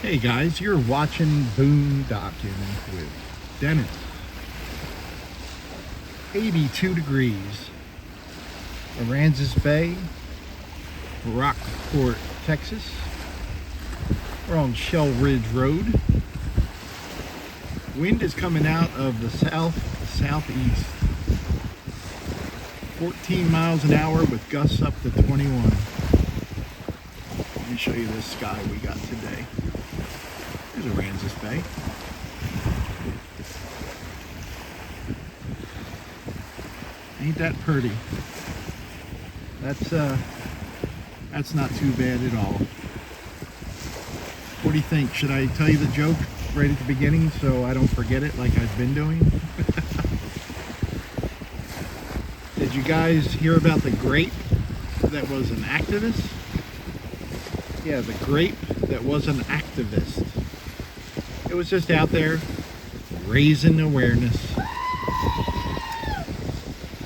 Hey guys, you're watching Boondocking with Dennis. 82 degrees. Aransas Bay, Rockport, Texas. We're on Shell Ridge Road. Wind is coming out of the southeast. 14 miles an hour with gusts up to 21. Let me show you this sky we got today. There's Aransas Bay. Ain't that pretty? That's not too bad at all. What do you think? Should I tell you the joke right at the beginning so I don't forget it like I've been doing? Did you guys hear about the grape that was an activist? Yeah, the grape that was an activist. It was just out there raising awareness.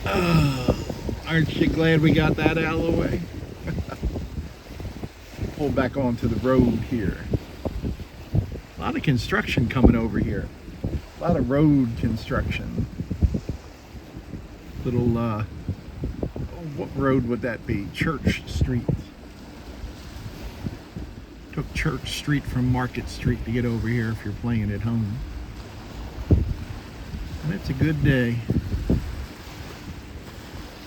Oh, aren't you glad we got that out of the way? Pull back onto the road here. A lot of construction coming over here. A lot of road construction. Little, what road would that be? Church Street. Took Church Street from Market Street to get over here if you're playing at home. And it's a good day.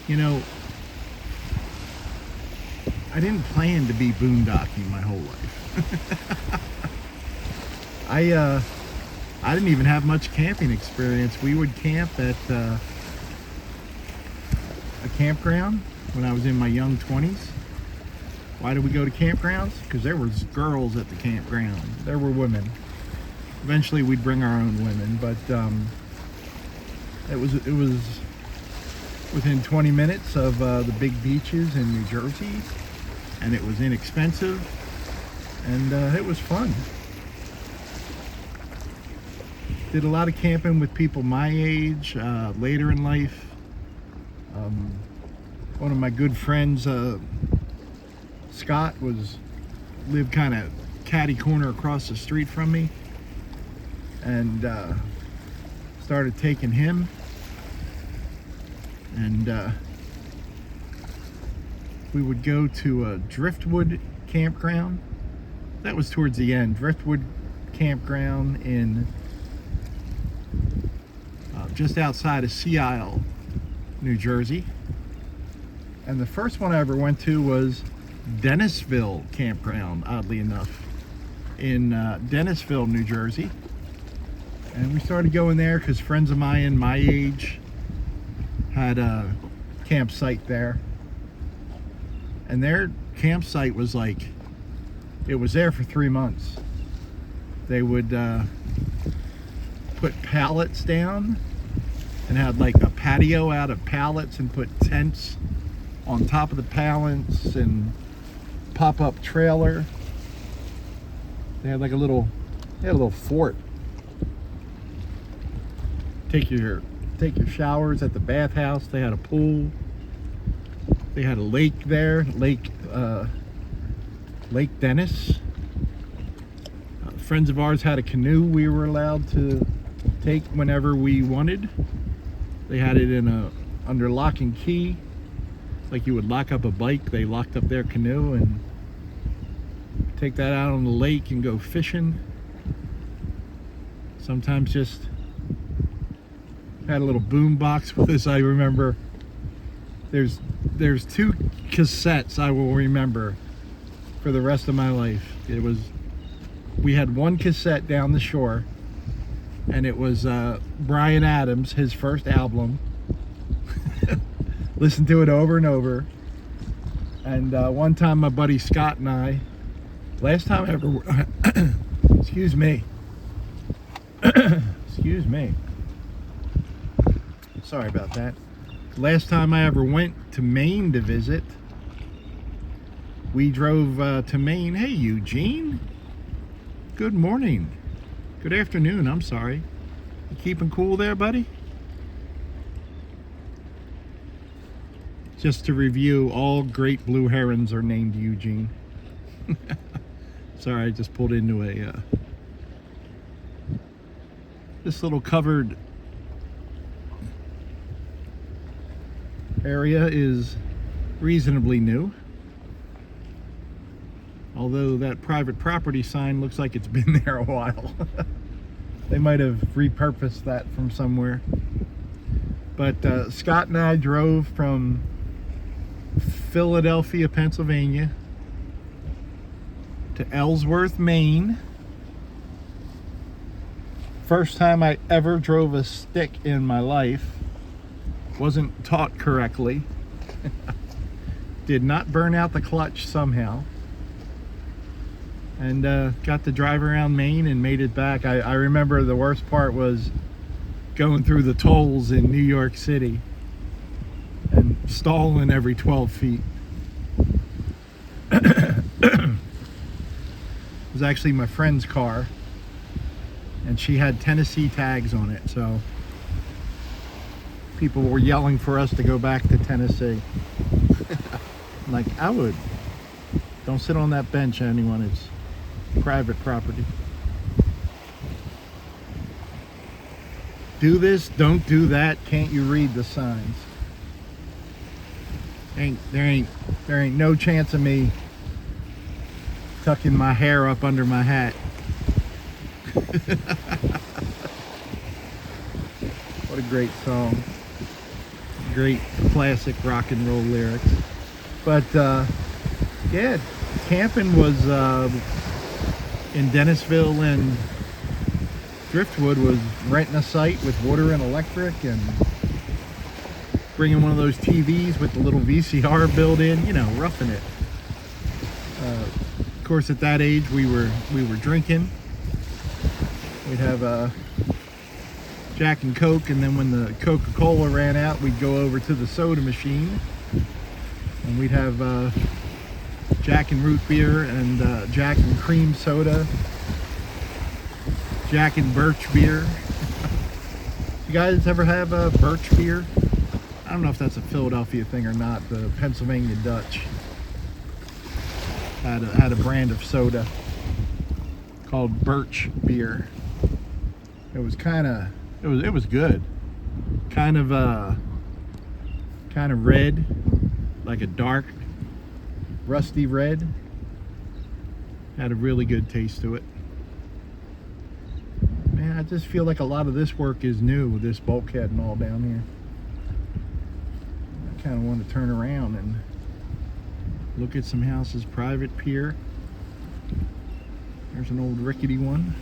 You know, I didn't plan to be boondocking my whole life. I didn't even have much camping experience. We would camp at a campground when I was in my young 20s. Why did we go to campgrounds? Because there was girls at the campground. There were women. Eventually we'd bring our own women, but it was within 20 minutes of the big beaches in New Jersey, and it was inexpensive, and it was fun. Did a lot of camping with people my age, later in life. One of my good friends, Scott, lived kind of catty corner across the street from me, and started taking him, and we would go to a Driftwood campground. That was towards the end. Driftwood campground in just outside of Sea Isle, New Jersey. And the first one I ever went to was Dennisville campground, oddly enough, in Dennisville, New Jersey. And we started going there because friends of mine my age had a campsite there, and their campsite was like, it was there for 3 months. They would put pallets down and had like a patio out of pallets and put tents on top of the pallets and pop-up trailer. They had like a little fort. Take your showers at the bathhouse. They had a pool. They had a lake there, Lake Dennis. Friends of ours had a canoe we were allowed to take whenever we wanted. They had it under lock and key. Like you would lock up a bike, they locked up their canoe and take that out on the lake and go fishing. Sometimes just had a little boom box with us. I remember there's 2 cassettes I will remember for the rest of my life. We had one cassette down the shore, and it was Bryan Adams, his first album. Listened to it over and over. And one time my buddy Scott and I, last time I ever excuse me sorry about that. Last time I ever went to Maine to visit, we drove to Maine. Hey Eugene, good morning, good afternoon, I'm sorry. You keeping cool there, buddy? Just to review, all great blue herons are named Eugene. Sorry, I just pulled into a this little covered area is reasonably new, although that private property sign looks like it's been there a while. They might have repurposed that from somewhere. But Scott and I drove from Philadelphia, Pennsylvania to Ellsworth, Maine. First time I ever drove a stick in my life. Wasn't taught correctly. Did not burn out the clutch somehow. And got to drive around Maine and made it back. I remember the worst part was going through the tolls in New York City and stalling every 12 feet. It was actually my friend's car, and she had Tennessee tags on it, so people were yelling for us to go back to Tennessee. Like, I would. Don't sit on that bench, anyone. It's private property. Do this, don't do that. Can't you read the signs? There ain't no chance of me tucking my hair up under my hat. What a great song. Great classic rock and roll lyrics. But yeah, camping was in Dennisville and Driftwood was renting a site with water and electric and bringing one of those TVs with the little VCR built in, you know, roughing it. Of course, at that age, we were drinking. We'd have Jack and Coke, and then when the Coca-Cola ran out, we'd go over to the soda machine, and we'd have Jack and root beer and Jack and cream soda, Jack and birch beer. You guys ever have birch beer? I don't know if that's a Philadelphia thing or not. The Pennsylvania Dutch had a brand of soda called birch beer. It was it was good. Kind of red, like a dark rusty red. Had a really good taste to it. Man, I just feel like a lot of this work is new with this bulkhead and all down here. I kind of want to turn around and look at some houses. Private pier. There's an old rickety one.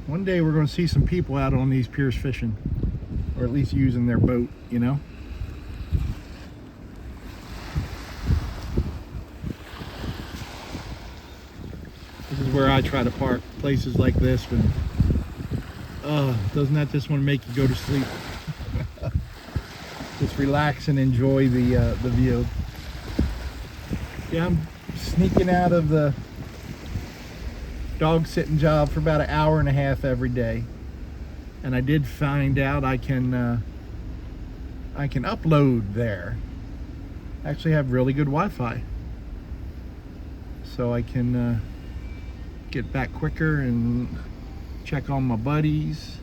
One day we're going to see some people out on these piers fishing, or at least using their boat, you know. This is where I try to park, places like this, when doesn't that just want to make you go to sleep? Just relax and enjoy the view. Yeah, I'm sneaking out of the dog sitting job for about an hour and a half every day, and I did find out I can upload there. I actually have really good Wi-Fi, so I can get back quicker and check on my buddies,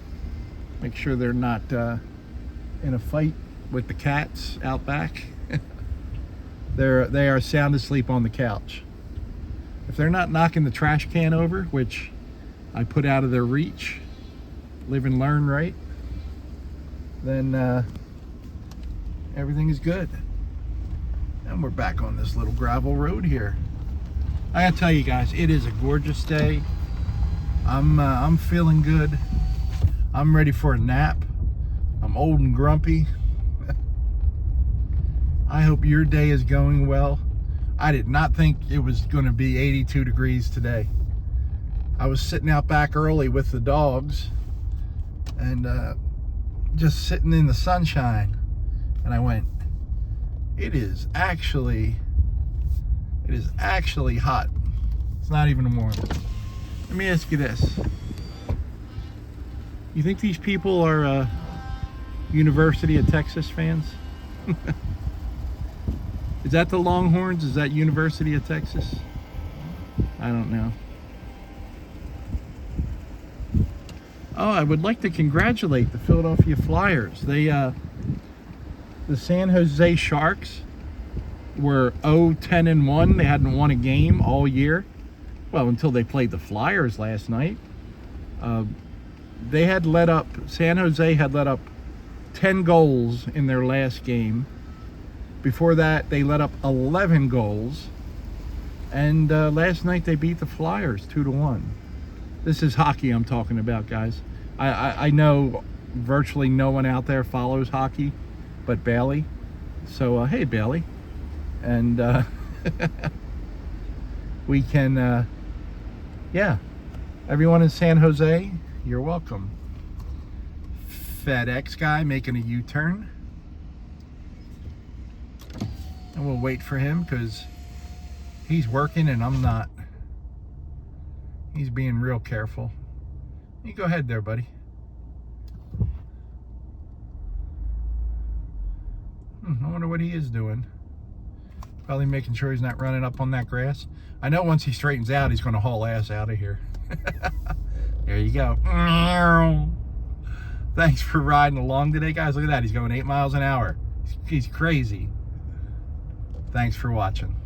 make sure they're not in a fight with the cats out back. They are sound asleep on the couch. If they're not knocking the trash can over, which I put out of their reach, live and learn, right? Then everything is good. And we're back on this little gravel road here. I gotta tell you guys, it is a gorgeous day. I'm feeling good. I'm ready for a nap. I'm old and grumpy. I hope your day is going well. I did not think it was going to be 82 degrees today. I was sitting out back early with the dogs and just sitting in the sunshine, and I went, it is actually hot. It's not even warm. Let me ask you this. You think these people are University of Texas fans? Is that the Longhorns? Is that University of Texas? I don't know. Oh, I would like to congratulate the Philadelphia Flyers. They, the San Jose Sharks were 0-10-1. They hadn't won a game all year. Well, until they played the Flyers last night. They had let up, San Jose had let up 10 goals in their last game. Before that, they let up 11 goals. And last night they beat the Flyers 2-1. This is hockey I'm talking about, guys. I know virtually no one out there follows hockey but Bailey. So, hey, Bailey. And we can, yeah. Everyone in San Jose, you're welcome. FedEx guy making a U-turn. And we'll wait for him because he's working and I'm not. He's being real careful. You go ahead there, buddy. I wonder what he is doing. Probably making sure he's not running up on that grass. I know once he straightens out, he's going to haul ass out of here. There you go. Thanks for riding along today, guys. Look at that. He's going 8 miles an hour. He's crazy. Thanks for watching.